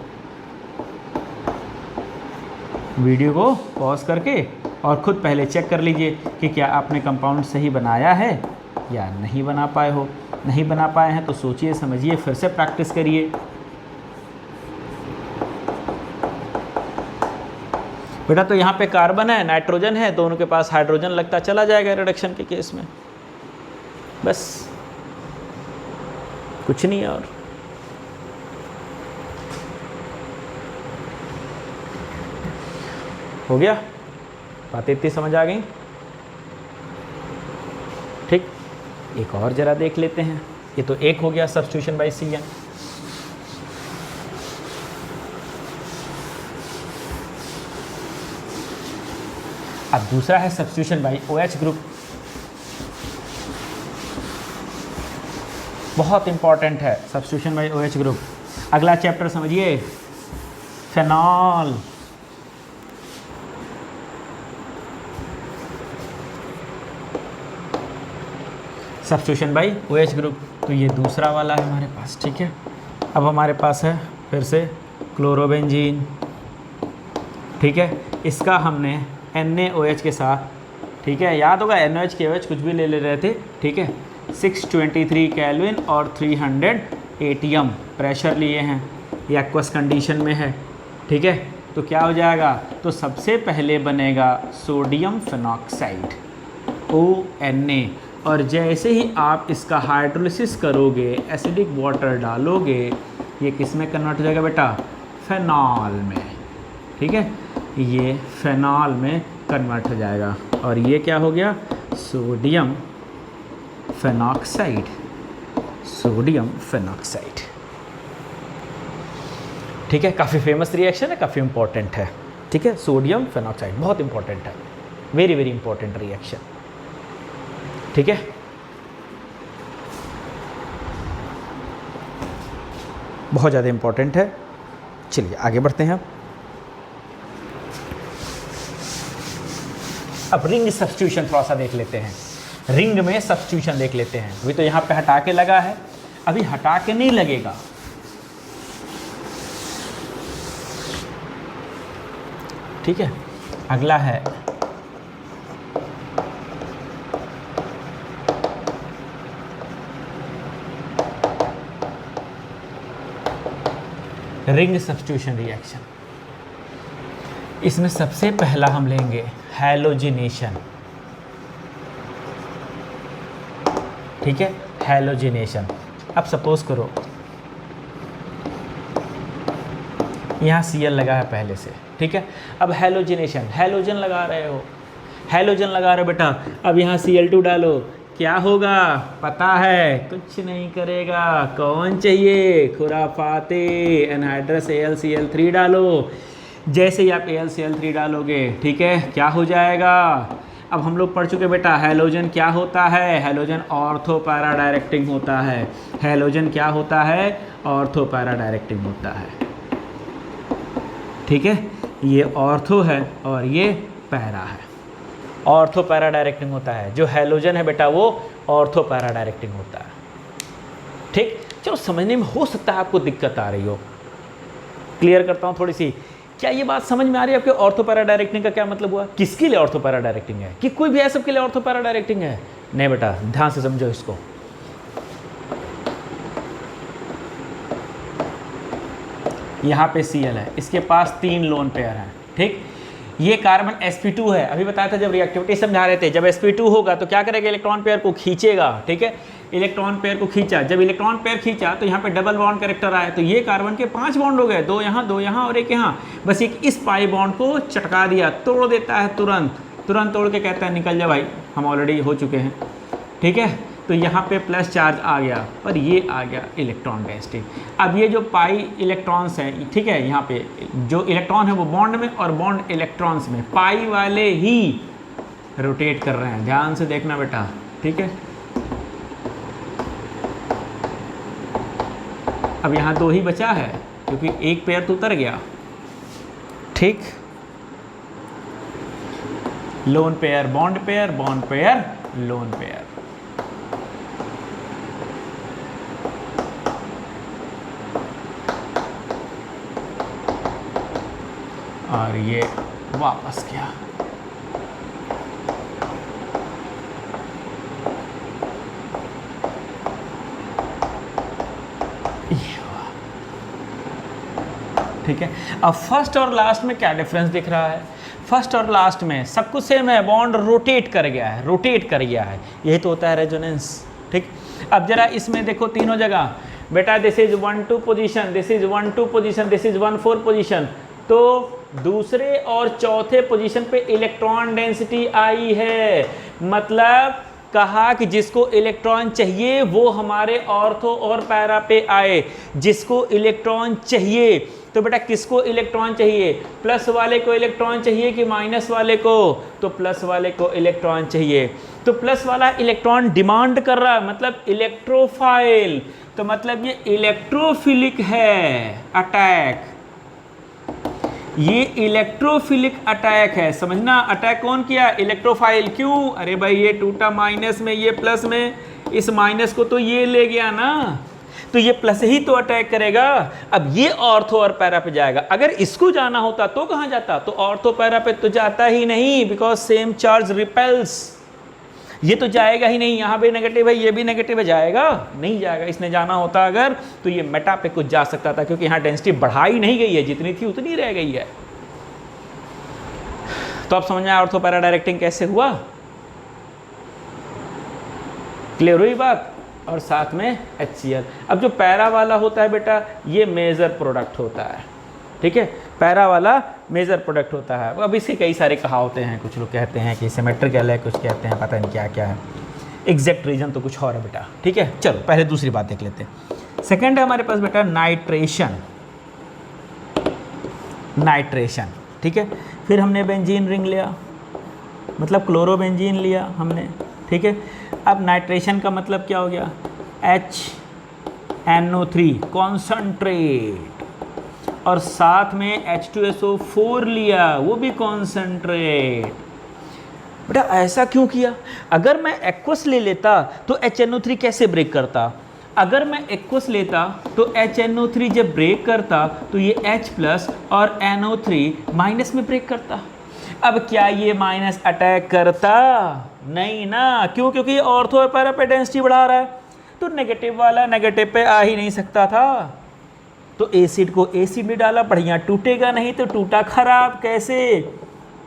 वीडियो को पॉज करके और खुद पहले चेक कर लीजिए कि क्या आपने कंपाउंड सही बनाया है या नहीं बना पाए हो। नहीं बना पाए हैं तो सोचिए समझिए, फिर से प्रैक्टिस करिए। बेटा तो यहाँ पे कार्बन है, नाइट्रोजन है, दोनों के पास हाइड्रोजन लगता चला जाएगा रिडक्शन के केस में, बस कुछ नहीं है। और हो गया, बातें इतनी समझ आ गई, ठीक। एक और जरा देख लेते हैं, ये तो एक हो गया सब्स्टिट्यूशन बाय CN। अब दूसरा है सब्स्टिट्यूशन बाय OH ग्रुप, बहुत इंपॉर्टेंट है सब्स्टिट्यूशन बाय OH ग्रुप। अगला चैप्टर समझिए, phenol. Substitution by OH group, तो ये दूसरा वाला है हमारे पास, ठीक है। अब हमारे पास है फिर से क्लोरोबेंजीन, ठीक है। इसका हमने NaOH के साथ, ठीक है, याद होगा NaOH के OH कुछ भी ले रहे थे, ठीक है, 623 केल्विन और 300 ATM प्रेशर लिए हैं, ये एक्वस कंडीशन में है, ठीक है। तो क्या हो जाएगा, तो सबसे पहले बनेगा सोडियम फेनॉक्साइड ONa, और जैसे ही आप इसका हाइड्रोलिसिस करोगे, एसिडिक वाटर डालोगे, ये किस में कन्वर्ट हो जाएगा बेटा, फेनॉल में, ठीक है, ये फेनॉल में कन्वर्ट हो जाएगा। और ये क्या हो गया, सोडियम फेनॉक्साइड, सोडियम फेनॉक्साइड, ठीक है। काफ़ी फेमस रिएक्शन है, काफ़ी इंपॉर्टेंट है, ठीक है। सोडियम फेनॉक्साइड बहुत इंपॉर्टेंट है, वेरी वेरी इंपॉर्टेंट रिएक्शन, ठीक है। बहुत ज़्यादा इंपॉर्टेंट है। चलिए आगे बढ़ते हैं। अब रिंग सब्स्टिट्यूशन थोड़ा सा देख लेते हैं, रिंग में सब्स्टिट्यूशन देख लेते हैं। अभी तो यहाँ पे हटा के लगा है, अभी हटा के नहीं लगेगा, ठीक है। अगला है रिंग सब्स्टिट्यूशन रिएक्शन। इसमें सबसे पहला हम लेंगे हैलोजिनेशन, ठीक है, हैलोजिनेशन। अब सपोज करो यहाँ Cl लगा है पहले से, ठीक है। अब हैलोजिनेशन, हैलोजन लगा रहे हो, हैलोजन लगा रहे हो बेटा। अब यहाँ Cl2 डालो, क्या होगा पता है? कुछ नहीं करेगा। कौन चाहिए? खुराफाते एनहाइड्रस AlCl3 डालो। जैसे ही आप AlCl3 डालोगे, ठीक है, क्या हो जाएगा? अब हम लोग पढ़ चुके बेटा हैलोजन क्या होता है। हैलोजन ऑर्थो पैरा डायरेक्टिंग होता है। हैलोजन क्या होता है? ऑर्थो पैरा डायरेक्टिंग होता है, ठीक है। ये ऑर्थो है और ये पैरा है। ऑर्थो पैरा डायरेक्टिंग होता है। जो हैलोजन है बेटा वो ऑर्थो पैरा डायरेक्टिंग होता है, ठीक। चलो समझने में हो सकता है आपको दिक्कत आ रही हो, क्लियर करता हूँ थोड़ी सी। क्या ये बात समझ में आ रही है आपके? ऑर्थो पैरा डायरेक्टिंग का क्या मतलब हुआ? किसके लिए ऑर्थो पैरा डायरेक्टिंग है? कि कोई भी है सबके लिए ऑर्थो पैरा डायरेक्टिंग है? नहीं बेटा, ध्यान से समझो इसको। यहाँ पे Cl है, इसके पास 3 लोन पेयर हैं, ठीक। ये कार्बन sp2 है। अभी बताया था जब रिएक्टिविटी समझा रहे थे, जब sp2 होगा तो क्या करेगा? इलेक्ट्रॉन पेयर को खींचेगा, ठीक है। इलेक्ट्रॉन पेयर को खींचा, जब इलेक्ट्रॉन पेयर खींचा तो यहाँ पे डबल बॉन्ड कैरेक्टर आया, तो ये कार्बन के 5 बॉन्ड हो गए, 2 यहाँ और एक यहाँ। बस एक इस पाई बॉन्ड को चटका दिया, तोड़ देता है तुरंत तोड़ के कहता है निकल जा भाई, हम ऑलरेडी हो चुके हैं, ठीक है। तो यहाँ पे प्लस चार्ज आ गया और ये आ गया इलेक्ट्रॉन डेंसिटी। अब ये जो पाई इलेक्ट्रॉन्स हैं, ठीक है, यहाँ पे जो इलेक्ट्रॉन है वो बॉन्ड में और बॉन्ड इलेक्ट्रॉन्स में, पाई वाले ही रोटेट कर रहे हैं। ध्यान से देखना बेटा, ठीक है। अब यहाँ 2 ही बचा है क्योंकि एक पेयर तो उतर गया, ठीक। Lone pair bond pair, bond pair lone pair. और ये वापस गया। ये हुआ, ठीक है। अब फर्स्ट और लास्ट में क्या डिफरेंस दिख रहा है? फर्स्ट और लास्ट में सब कुछ सेम है, बॉन्ड रोटेट कर गया है, यही तो होता है रेजोनेंस, ठीक। अब जरा इसमें देखो तीनों जगह बेटा, this is 1-2 position, this is 1-2 position, this is 1-4 position. तो दूसरे और चौथे पोजीशन पे इलेक्ट्रॉन डेंसिटी आई है, मतलब कहा कि जिसको इलेक्ट्रॉन चाहिए वो हमारे ऑर्थो और पैरा पे आए। जिसको इलेक्ट्रॉन चाहिए, तो बेटा किसको इलेक्ट्रॉन चाहिए? प्लस वाले को इलेक्ट्रॉन चाहिए कि माइनस वाले को? तो प्लस वाले को इलेक्ट्रॉन चाहिए। तो प्लस वाला इलेक्ट्रॉन डिमांड कर रहा है, मतलब इलेक्ट्रोफाइल, तो मतलब ये इलेक्ट्रोफिलिक है अटैक। ये इलेक्ट्रोफिलिक अटैक है, समझना। अटैक कौन किया? इलेक्ट्रोफाइल। क्यों? अरे भाई ये टूटा माइनस में, ये प्लस में, इस माइनस को तो ये ले गया ना, तो ये प्लस ही तो अटैक करेगा। अब ये ऑर्थो और पैरा पे जाएगा। अगर इसको जाना होता तो कहाँ जाता? तो ऑर्थो पैरा पे तो जाता ही नहीं, बिकॉज सेम चार्ज रिपेल्स। ये तो जाएगा ही नहीं, यहाँ भी नेगेटिव है, ये भी नेगेटिव है, जाएगा नहीं जाएगा। इसने जाना होता अगर तो ये मेटा पे कुछ जा सकता था, क्योंकि यहाँ डेंसिटी बढ़ाई नहीं गई है, जितनी थी उतनी रह गई है। तो आप समझ में आया ऑर्थो पैरा डायरेक्टिंग कैसे हुआ? क्लियर हुई बात? और साथ में HCl। अब जो पैरा वाला होता है बेटा, ये मेजर प्रोडक्ट होता है, ठीक है। पैरा वाला मेजर प्रोडक्ट होता है। अब इसके कई सारे कहावतें हैं, कुछ लोग कहते हैं कि सिमेट्रिकल है, कुछ कहते हैं पता नहीं क्या क्या है, एग्जैक्ट रीजन तो कुछ और है बेटा, ठीक है। चलो पहले दूसरी बात देख लेते हैं। सेकंड है हमारे पास बेटा नाइट्रेशन, ठीक है। फिर हमने बेंजीन रिंग लिया, मतलब क्लोरोबेंजीन लिया हमने, ठीक है। अब नाइट्रेशन का मतलब क्या हो गया? HNO3 कॉन्सनट्रेट, और साथ में H2SO4 लिया, वो भी कॉन्सनट्रेट। बेटा ऐसा क्यों किया? अगर मैं एक्वस ले लेता तो HNO3 कैसे ब्रेक करता? अगर मैं एक्वस लेता तो HNO3 जब ब्रेक करता तो ये H+ और NO3 माइनस में ब्रेक करता। अब क्या ये माइनस अटैक करता? नहीं ना। क्यों? क्योंकि ऑर्थो और पैरा पे डेंसिटी बढ़ा रहा है, तो नेगेटिव वाला नेगेटिव पे आ ही नहीं सकता था, तो एसिड को एसिड में डाला, बढ़िया, टूटेगा नहीं तो टूटा खराब, कैसे?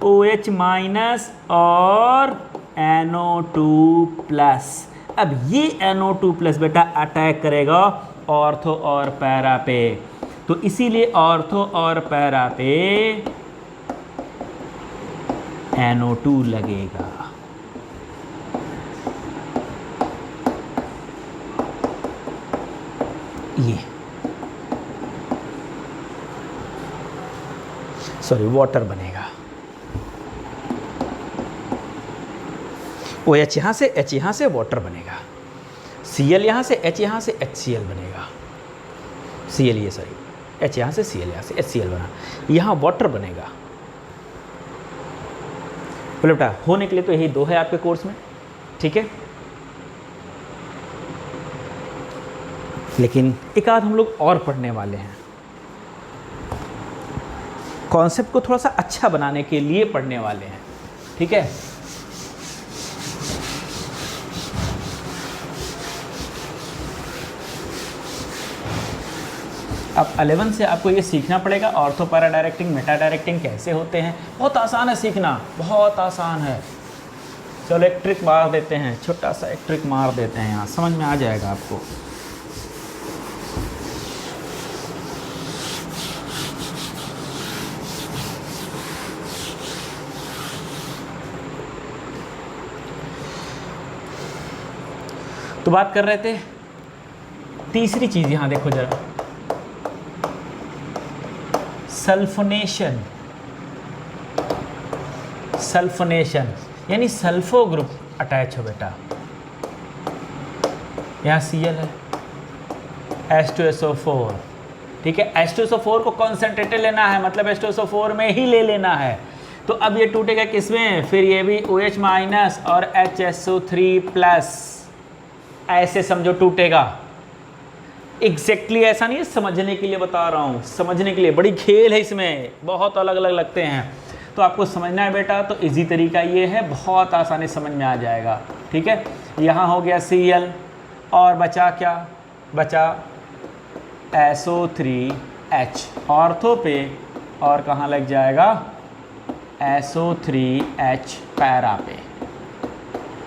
OH माइनस और NO2 प्लस। अब ये NO2 प्लस बेटा अटैक करेगा ऑर्थो और पैरा पे, तो इसीलिए ऑर्थो और पैरा पे NO2 लगेगा। ये सॉरी वाटर बनेगा। OH यहाँ से, H यहाँ से, वाटर बनेगा। Cl यहाँ से, H यहाँ से, HCl बनेगा। Cl ये सॉरी H यहाँ से, Cl यहाँ से, HCl बना, यहाँ वाटर बनेगा। बोले बेटा होने के लिए तो यही दो है आपके कोर्स में, ठीक है, लेकिन एक आध हम लोग और पढ़ने वाले हैं। कॉन्सेप्ट को थोड़ा सा अच्छा बनाने के लिए पढ़ने वाले हैं, ठीक है। अब 11 से आपको ये सीखना पड़ेगा ortho para directing, Meta directing कैसे होते हैं। बहुत आसान है सीखना, बहुत आसान है। चलो एक ट्रिक मार देते हैं, छोटा सा एक ट्रिक मार देते हैं, यहाँ समझ में आ जाएगा आपको। तो बात कर रहे थे तीसरी चीज़, यहाँ देखो जरा, सल्फोनेशन। सल्फोनेशन यानी सल्फो ग्रुप अटैच हो बेटा। यहाँ Cl है, H2SO4, ठीक है। H2SO4 को कॉन्सेंट्रेटेड लेना है, मतलब H2SO4 में ही ले लेना है। तो अब ये टूटेगा किसमें? फिर ये भी OH माइनस और HSO3 प्लस, ऐसे समझो टूटेगा। एग्जैक्टली ऐसा नहीं है, समझने के लिए बता रहा हूँ, समझने के लिए, बड़ी खेल है इसमें, बहुत अलग अलग लगते हैं। तो आपको समझना है बेटा, तो इजी तरीका ये है, बहुत आसानी समझ में आ जाएगा, ठीक है। यहाँ हो गया Cl और बचा क्या? बचा SO3H ऑर्थो पे, और कहाँ लग जाएगा? SO3H पैरा पे,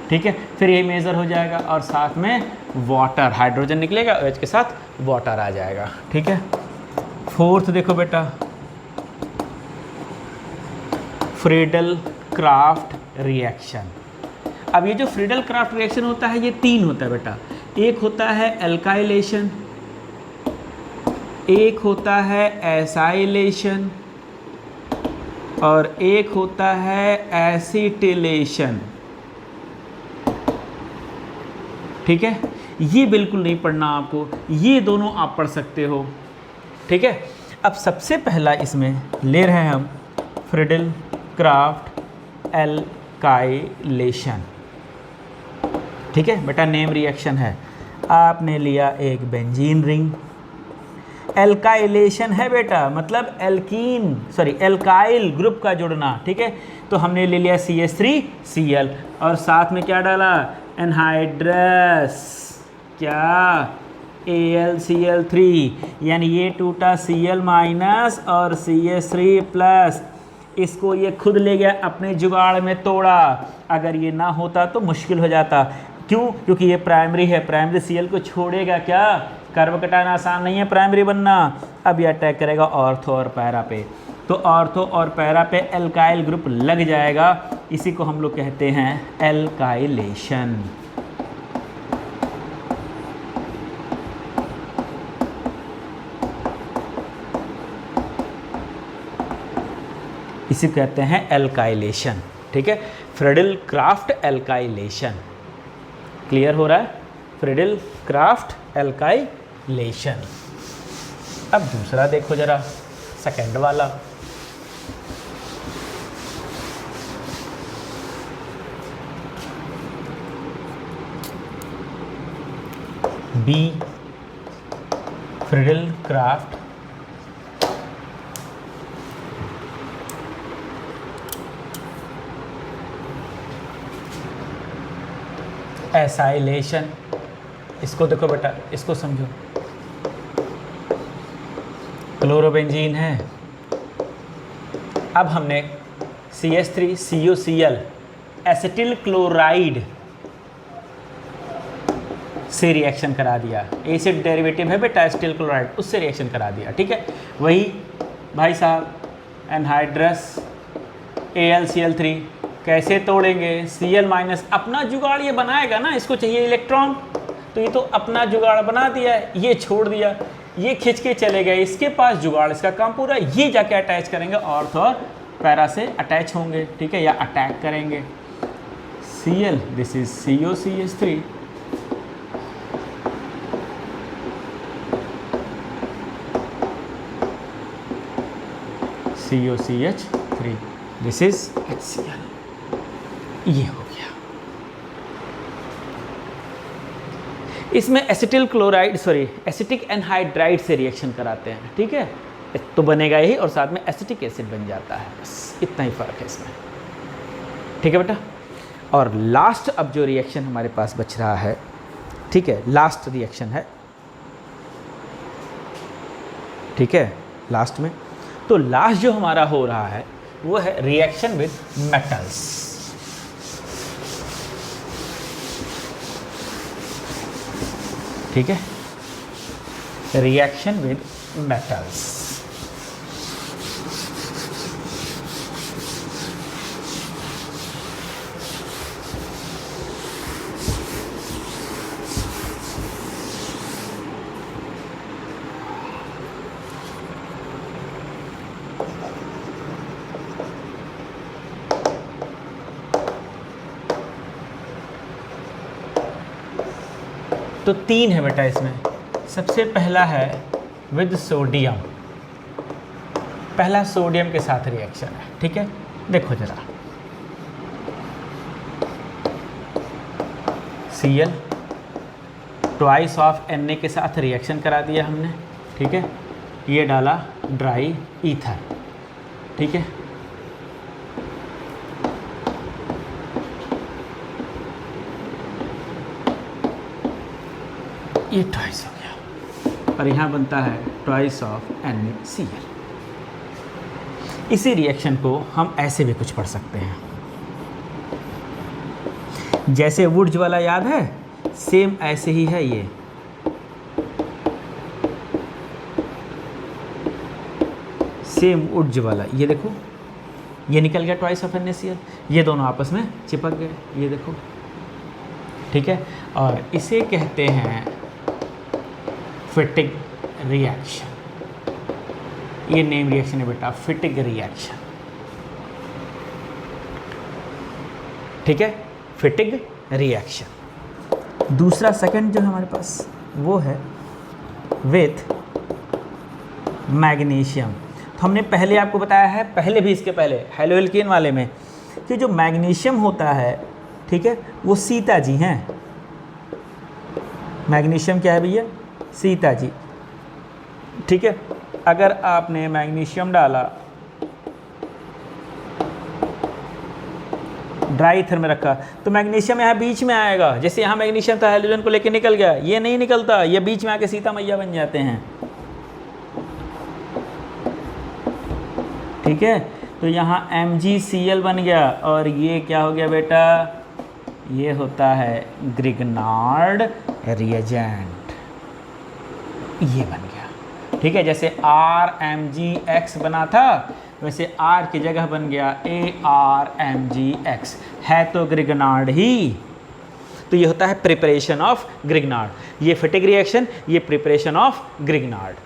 ठीक है। फिर ये मेज़र हो जाएगा और साथ में वाटर, हाइड्रोजन निकलेगा, OH के साथ वाटर आ जाएगा, ठीक है। फोर्थ देखो बेटा, फ्रीडल क्राफ्ट रिएक्शन। अब ये जो फ्रीडल क्राफ्ट रिएक्शन होता है, ये तीन होता है बेटा। एक होता है एल्काइलेशन, एक होता है एसाइलेशन, और एक होता है एसिटिलेशन, ठीक है। ये बिल्कुल नहीं पढ़ना आपको, ये दोनों आप पढ़ सकते हो, ठीक है। अब सबसे पहला इसमें ले रहे हैं हम फ्रीडल क्राफ्ट एल्काइलेशन, ठीक है बेटा। नेम रिएक्शन है, आपने लिया एक बेंजीन रिंग, एल्काइलेशन है बेटा, मतलब एल्काइल ग्रुप का जुड़ना, ठीक है। तो हमने ले लिया CH3Cl और साथ में क्या डाला? एनहाइड्रस, क्या? AlCl3, यानी ये टूटा Cl माइनस और CH3 प्लस, इसको ये खुद ले गया अपने जुगाड़ में तोड़ा। अगर ये ना होता तो मुश्किल हो जाता, क्यों? क्योंकि ये प्राइमरी है, प्राइमरी Cl को छोड़ेगा क्या? कर्व कटाना आसान नहीं है प्राइमरी बनना। अब ये अटैक करेगा ऑर्थो और पैरा पे, तो ऑर्थो और पैरा पे एल्काइल ग्रुप लग जाएगा, इसी को हम लोग कहते हैं एल्काइलेशन। इसी कहते हैं एल्काइलेशन, ठीक है। फ्रीडल क्राफ्ट एल्काइलेशन, क्लियर हो रहा है? Friedel craft alkylation. अब दूसरा देखो जरा, सेकंड वाला, बी फ्रीडल क्राफ्ट एसाइलेशन। इसको देखो बेटा, इसको समझो, क्लोरोबेंजीन है। अब हमने CH3 CuCl एसिटिल क्लोराइड से रिएक्शन करा दिया। एसिड डेरिवेटिव है बेटा एसिटिल क्लोराइड, उससे रिएक्शन करा दिया। ठीक है, वही भाई साहब एनहाइड्रस AlCl3 कैसे तोड़ेंगे? Cl माइनस अपना जुगाड़ ये बनाएगा ना, इसको चाहिए इलेक्ट्रॉन, तो ये तो अपना जुगाड़ बना दिया है, ये छोड़ दिया, ये खींच के चले गए, इसके पास जुगाड़, इसका काम पूरा, ये जाके अटैच करेंगे ऑर्थ और पैरा से अटैच होंगे। ठीक है, या अटैक करेंगे। Cl this is COCH3 COCH3 this is HCl। ये हो गया। इसमें एसिटिल क्लोराइड एसिटिक एनहाइड्राइड से रिएक्शन कराते हैं। ठीक है, तो बनेगा यही और साथ में एसिटिक एसिड बन जाता है, बस इतना ही फर्क है इसमें। ठीक है बेटा, और लास्ट अब जो रिएक्शन हमारे पास बच रहा है, ठीक है, लास्ट रिएक्शन है। ठीक है, लास्ट में तो लास्ट जो हमारा हो रहा है वो है रिएक्शन विद मेटल्स। ठीक है, रिएक्शन विद मेटल्स। तो 3 है बेटा इसमें। सबसे पहला है विद सोडियम, पहला सोडियम के साथ रिएक्शन है। ठीक है, देखो जरा, Cl ट्वाइस ऑफ Na के साथ रिएक्शन करा दिया हमने। ठीक है, ये डाला ड्राई ईथर। ठीक है, ये ट्वाइस हो गया और यहाँ बनता है ट्वाइस ऑफ NaCl। इसी रिएक्शन को हम ऐसे भी कुछ पढ़ सकते हैं, जैसे वुड्स वाला याद है, सेम ऐसे ही है ये। सेम वुड्स वाला, ये देखो, ये निकल गया ट्वाइस ऑफ NaCl, ये दोनों आपस में चिपक गए, ये देखो। ठीक है, और इसे कहते हैं फिटिग रिएक्शन। ये नेम रिएक्शन है बेटा, फिटिग रिएक्शन। ठीक है, फिटिग रिएक्शन। दूसरा सेकंड जो है हमारे पास वो है विथ मैग्नीशियम। तो हमने पहले आपको बताया है, पहले भी इसके पहले हेलोएल्केन वाले में, कि जो मैग्नीशियम होता है, ठीक है, वो सीता जी हैं। मैग्नीशियम क्या है भैया? सीता जी। ठीक है, अगर आपने मैग्नीशियम डाला, ड्राई ईथर में रखा, तो मैग्नीशियम यहाँ बीच में आएगा। जैसे यहाँ मैग्नीशियम था, हाइड्रोजन को लेके निकल गया, ये नहीं निकलता, ये बीच में आके सीता मैया बन जाते हैं। ठीक है, तो यहाँ MgCl बन गया और ये क्या हो गया बेटा? ये होता है ग्रिग्नार्ड रिएजेंट, ये बन गया। ठीक है, जैसे RMgX बना था, वैसे R की जगह बन गया ARMgX, है तो ग्रिग्नार्ड ही। तो ये होता है प्रिपरेशन ऑफ ग्रिग्नार्ड। ये फिटिग रिएक्शन, ये प्रिपरेशन ऑफ ग्रिग्नार्ड।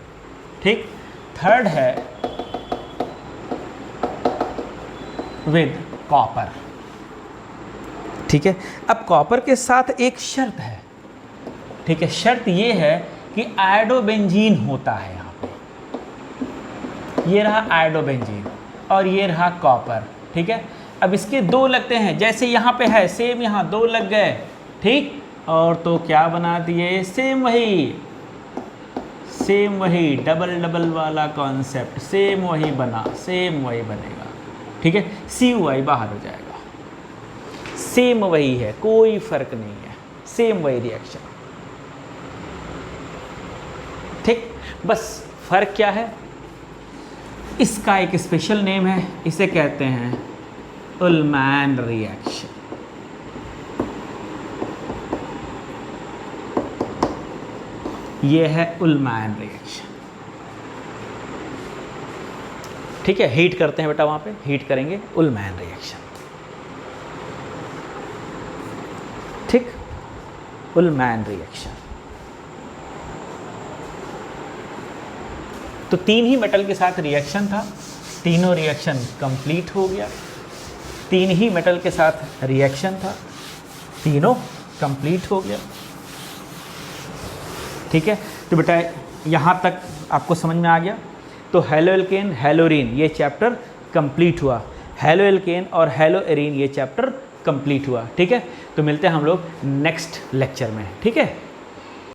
ठीक, थर्ड है विद कॉपर। ठीक है, अब कॉपर के साथ एक शर्त है। ठीक है, शर्त ये है कि आयोडोबेंजीन होता है यहाँ पे। ये रहा आयोडोबेंजीन और ये रहा कॉपर। ठीक है, अब इसके दो लगते हैं, जैसे यहाँ पे है सेम, यहाँ दो लग गए। ठीक, और तो क्या बना दिए? सेम वही डबल डबल वाला कॉन्सेप्ट, सेम वही बना, सेम वही बनेगा। ठीक है, COI बाहर हो जाएगा। सेम वही है, कोई फर्क नहीं है, सेम वही रिएक्शन। ठीक, बस फर्क क्या है? इसका एक स्पेशल नेम है, इसे कहते हैं उलमैन रिएक्शन। ये है उलमैन रिएक्शन। ठीक है, हीट करते हैं बेटा, वहां पे हीट करेंगे, उलमैन रिएक्शन। ठीक, उलमैन रिएक्शन। तो 3 ही मेटल के साथ रिएक्शन था, तीनों रिएक्शन कंप्लीट हो गया। 3 ही मेटल के साथ रिएक्शन था, तीनों कंप्लीट हो गया। ठीक है, तो बेटा यहाँ तक आपको समझ में आ गया। तो हेलो एल्केन हेलोरीन ये चैप्टर कंप्लीट हुआ, हेलो एल्केन और हेलो एरीन ये चैप्टर कंप्लीट हुआ। ठीक है, तो मिलते हैं हम लोग नेक्स्ट लेक्चर में। ठीक है।